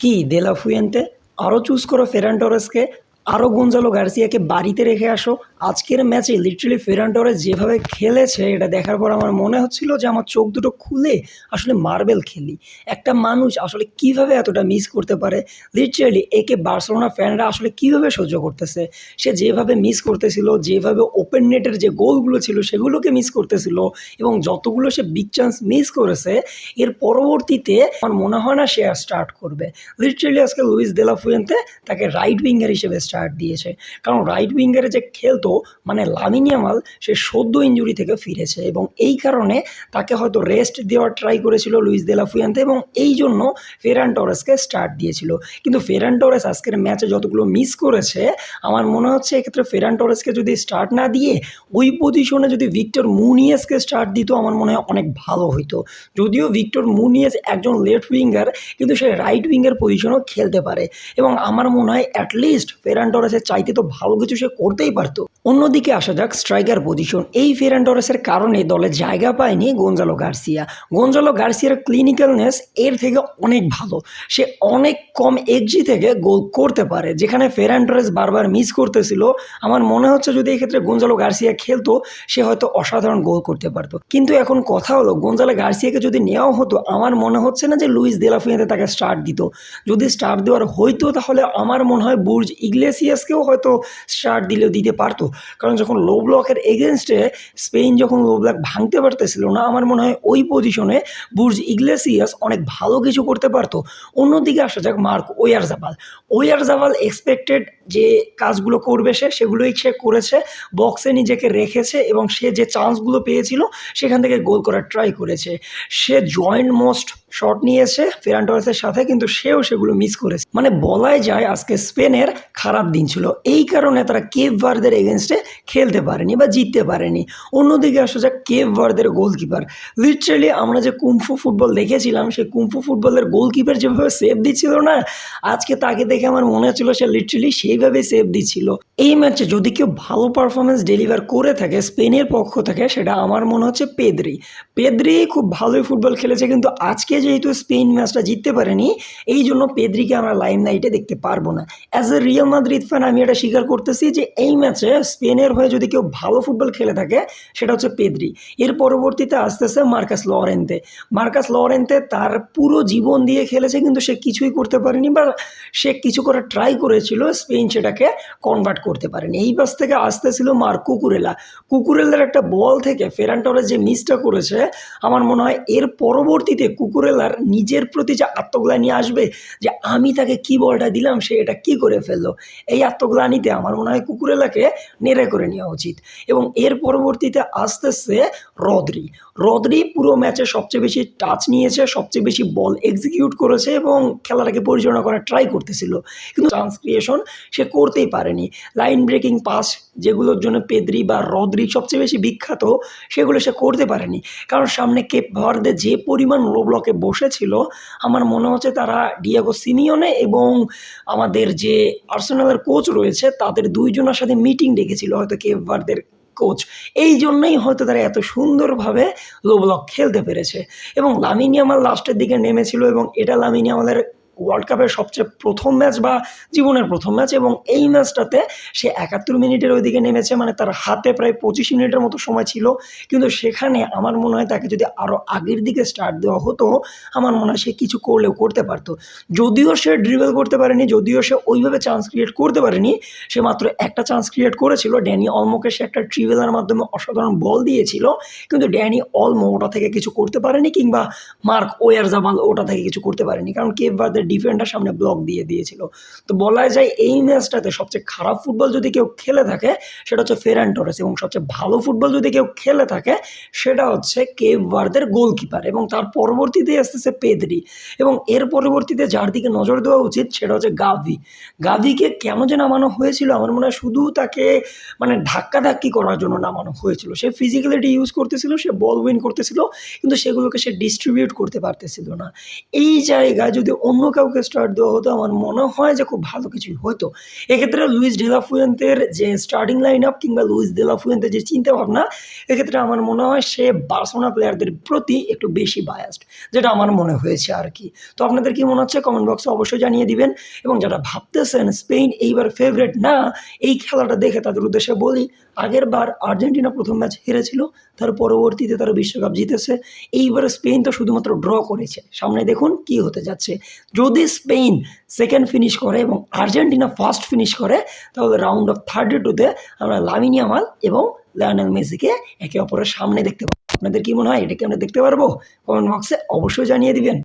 কি দে la Fuente, আরও choose করো ফেরান টরেসকে, আরও গঞ্জালো গার্সিয়াকে বাড়িতে রেখে আসো। আজকের ম্যাচে লিটারালি ফেরান টরেস যেভাবে খেলেছে এটা দেখার পর আমার মনে হচ্ছিল যে আমার চোখ দুটো খুলে আসলে মার্বেল খেলি। একটা মানুষ আসলে কিভাবে এতটা মিস করতে পারে, লিটারালি একে বার্সেলোনা ফ্যানরা আসলে কিভাবে সহ্য করতেছে। সে যেভাবে মিস করতেছিল, যেভাবে ওপেন নেটের যে গোলগুলো ছিল সেগুলোকে মিস করতেছিল, এবং যতগুলো সে বিগ চান্স মিস করেছে এর পরবর্তীতে আমার মনে হয় না সে আর স্টার্ট করবে। লিটারালি আজকে লুইস দে লা ফুয়েন্তে তাকে রাইট উইঙ্গার হিসেবে স্টার্ট দিয়েছে, কারণ রাইট উইঙ্গারে যে খেলতো মানে লামিন ইয়ামাল সে সদ্য ইনজুরি থেকে ফিরেছে, এবং এই কারণে তাকে হয়তো রেস্ট দেওয়ার ট্রাই করেছিল লুইস দে লা ফুয়েন্তে, এবং এই জন্য ফেরান টরেসকে স্টার্ট দিয়েছিল। কিন্তু ফেরান টরেস আজকের ম্যাচে যতগুলো মিস করেছে আমার মনে হচ্ছে এক্ষেত্রে ফেরান টরেসকে যদি স্টার্ট না দিয়ে ওই পজিশনে যদি ভিক্টর মুনিয়েসকে স্টার্ট দিত আমার মনে হয় অনেক ভালো হইতো। যদিও ভিক্টর মুনিয়েস একজন লেফট উইঙ্গার, কিন্তু সে রাইট উইঙ্গার পজিশনেও খেলতে পারে, এবং আমার মনে হয় অ্যাটলিস্ট ফেরান টরেসের চাইতে তো ভালো কিছু সে করতেই পারতো। অন্যদিকে আসা যাক স্ট্রাইকার পজিশন, এই ফেরান টরেসের কারণে দলে জায়গা পায়নি গঞ্জালো গার্সিয়া। গঞ্জালো গার্সিয়ার ক্লিনিক্যালনেস এর থেকে অনেক ভালো, সে অনেক কম এক্সজি থেকে গোল করতে পারে, যেখানে ফেরান টরেস বারবার মিস করতেছিল। আমার মনে হচ্ছে যদি এক্ষেত্রে গঞ্জালো গার্সিয়া খেলতো সে হয়তো অসাধারণ গোল করতে পারতো। কিন্তু এখন কথা হলো গঞ্জালো গার্সিয়াকে যদি নেওয়া হতো আমার মনে হচ্ছে না যে লুইস দে লা ফুয়েন্তে তাকে স্টার্ট দিত। যদি স্টার্ট দেওয়ার হইতো তাহলে আমার মনে হয় বুর্জ ইগলেসিয়াসকেও হয়তো স্টার্ট দিলেও দিতে পারতো, কারণ যখন লো ব্লকের এগেনস্টে স্পেন যখন লো ব্লক ভাঙতে পারতেছিল না আমার মনে হয় ওই পজিশনে বুর্জ ইগলেসিয়াস অনেক ভালো কিছু করতে পারতো। অন্যদিকে আসা যাক মার্ক ওয়ারজাবাল। ওয়ারজাবাল এক্সপেক্টেড যে কাজগুলো করবে সেগুলোই সে করেছে, বক্সে নিজেকে রেখেছে, এবং সে যে চান্সগুলো পেয়েছিল সেখান থেকে গোল করার ট্রাই করেছে। সে জয়েন্ট মোস্ট শট নিয়েছে ফেরান টরেসের সাথে, কিন্তু সেও সেগুলো মিস করেছে। মানে বলাই যায় আজকে স্পেনের খারাপ দিন ছিল, এই কারণে তারা কেপ ভার্দের এগেনস্টে খেলতে পারেনি বা জিততে পারেনি। অন্যদিকে আসা যাক কেপ ভার্দের গোলকিপার। লিটারালি আমরা যে কুমফু ফুটবল দেখেছিলাম সেই কুমফু ফুটবলের গোলকিপার যেভাবে সেভ দিচ্ছিল না, আজকে তাকে দেখে আমার মনে হচ্ছিল সে লিটারালি সেইভাবে সেভ দিচ্ছিল। এই ম্যাচে যদি কেউ ভালো পারফরমেন্স ডেলিভার করে থাকে স্পেনের পক্ষ থেকে সেটা আমার মনে হচ্ছে পেদ্রি। পেদ্রি খুব ভালোই ফুটবল খেলেছে, কিন্তু আজকে যেহেতু স্পেন ম্যাচটা জিততে পারেনি এই জন্য পেদ্রিকে আমরা লাইম নাইটে দেখতে পারবো না। As a Real Madrid fan আমি এটা স্বীকার করতেছি যে এই ম্যাচে স্পেনের হয়ে যদি কেউ ভালো ফুটবল খেলে থাকে সেটা হচ্ছে পেদ্রি। এর পরবর্তীতে আসতেছে মার্কাস লরেন্তে। মার্কাস লরেন্তে তার পুরো জীবন দিয়ে খেলেছে, কিন্তু সে কিছুই করতে পারেনি, বা সে কিছু করার ট্রাই করেছিল, স্পেন সেটাকে কনভার্ট করতে পারেনি। এই পাশ থেকে আসতেছিল মার্ক কুকুরেলা। কুকুরেলার একটা বল থেকে ফেরান টরেস যে মিসটা করেছে আমার মনে হয় এর পরবর্তীতে কুকুরেলার নিজের প্রতি যে আত্মগ্লানি আসবে যে আমি তাকে কি বলটা দিলাম সে এটা কি করে ফেললো, এই আত্মগ্লানিতে আমার মনে হয় কুকুরেলাকে নেড়ে করে নেওয়া উচিত। এবং এর পরবর্তীতে আসতেছে রদ্রি। রদ্রি পুরো ম্যাচে সবচেয়ে বেশি টাচ নিয়েছে, সবচেয়ে বেশি বল এক্সিকিউট করেছে, এবং খেলাটাকে পরিচালনা করার ট্রাই করতেছিল, কিন্তু চান্স ক্রিয়েশন সে করতেই পারেনি। লাইন ব্রেকিং পাস যেগুলোর জন্য পেদ্রি বা রদ্রি সবচেয়ে বেশি বিখ্যাত সেগুলো সে করতে পারেনি, কারণ সামনে কেপ ভার্দে যে পরিমাণ লো ব্লকে বসেছিল আমার মনে হচ্ছে তারা ডিয়েগো সিমিওনে এবং আমাদের যে আর্সেনালের কোচ রয়েছে তাদের দুইজনের সাথে মিটিং ডেকেছিল হয়তো কেপ ভার্দের কোচ, এই জন্যই হয়তো তারা এত সুন্দরভাবে লো ব্লক খেলতে পেরেছে। এবং লামিন ইয়ামাল লাস্টের দিকে নেমেছিল, এবং এটা লামিন ইয়ামালের ওয়ার্ল্ড কাপের সবচেয়ে প্রথম ম্যাচ বা জীবনের প্রথম ম্যাচ, এবং এই ম্যাচটাতে সে 71 মিনিটের ওইদিকে নেমেছে, মানে তার হাতে প্রায় 25 মিনিটের মতো সময় ছিল, কিন্তু সেখানে আমার মনে হয় তাকে যদি আরও আগের দিকে স্টার্ট দেওয়া হতো আমার মনে হয় সে কিছু করলেও করতে পারতো। যদিও সে ড্রিবল করতে পারেনি, যদিও সে ওইভাবে চান্স ক্রিয়েট করতে পারেনি, সে মাত্র একটা চান্স ক্রিয়েট করেছিল, ড্যানি অলমোকে সে একটা ট্রিবেলার মাধ্যমে অসাধারণ বল দিয়েছিল, কিন্তু ড্যানি অলমো ওটা থেকে কিছু করতে পারেনি, কিংবা মার্ক ওয়ারজাবাল ওটা থেকে কিছু করতে পারেনি, কারণ কেপ ভার্দের ডিফেন্ডার সামনে ব্লক দিয়ে দিয়েছিল। তো বলা যায় এই ম্যাচটাতে সবচেয়ে খারাপ ফুটবল যদি কেউ খেলে থাকে সেটা হচ্ছে ফেরান টরেস, এবং সবচেয়ে ভালো ফুটবল যদি কেউ খেলে থাকে সেটা হচ্ছে কেপ ভার্দের গোলকিপার, এবং তার পরবর্তীতে আসতেছে পেদ্রি, এবং এর পরবর্তীতে যার দিকে নজর দেওয়া উচিত সেটা হচ্ছে গাভি। গাভিকে কেন যে নামানো হয়েছিল আমার মনে হয় শুধু তাকে মানে ধাক্কাধাক্কি করার জন্য নামানো হয়েছিল। সে ফিজিক্যালিটি ইউজ করতেছিল, সে বল উইন করতেছিল, কিন্তু সেগুলোকে সে ডিস্ট্রিবিউট করতে পারতেছিল না। এই জায়গায় যদি অন্য কাউকে স্টার্ট দেওয়া হতো আমার মনে হয় যে খুব ভালো কিছুই হতো। এক্ষেত্রে লুইস ডে লা ফুয়েন্তের যে স্টার্টিং লাইন আপ কিংবা লুইস ডে লা ফুয়েন্তের যে চিন্তাভাবনা, এক্ষেত্রে আমার মনে হয় সে বার্সেলোনা প্লেয়ারদের প্রতি একটু বেশি বায়াসড, যেটা আমার মনে হয়েছে আর কি। তো আপনাদের কি মনে হচ্ছে কমেন্ট বক্সে অবশ্যই জানিয়ে দিবেন। এবং যারা ভাবতেছেন স্পেন এইবার ফেভারিট না, এই খেলাটা দেখে তাদের উদ্দেশ্যে বলি, আগের বার আর্জেন্টিনা প্রথম ম্যাচ হেরেছিল, তার পরবর্তীতে তারা বিশ্বকাপ জিতেছে। এইবার স্পেন তো শুধুমাত্র ড্র করেছে, সামনে দেখুন কি হতে যাচ্ছে। যদি স্পেন সেকেন্ড ফিনিশ করে এবং আর্জেন্টিনা ফার্স্ট ফিনিশ করে, তাহলে রাউন্ড অফ 32-তে আমরা লামিন ইয়ামাল এবং লিওনেল মেসিকে একে অপরের সামনে দেখতে পাবো। আপনাদের কি মনে হয় এটা কি আমরা দেখতে পারবো? কমেন্ট বক্সে অবশ্যই জানিয়ে দিবেন।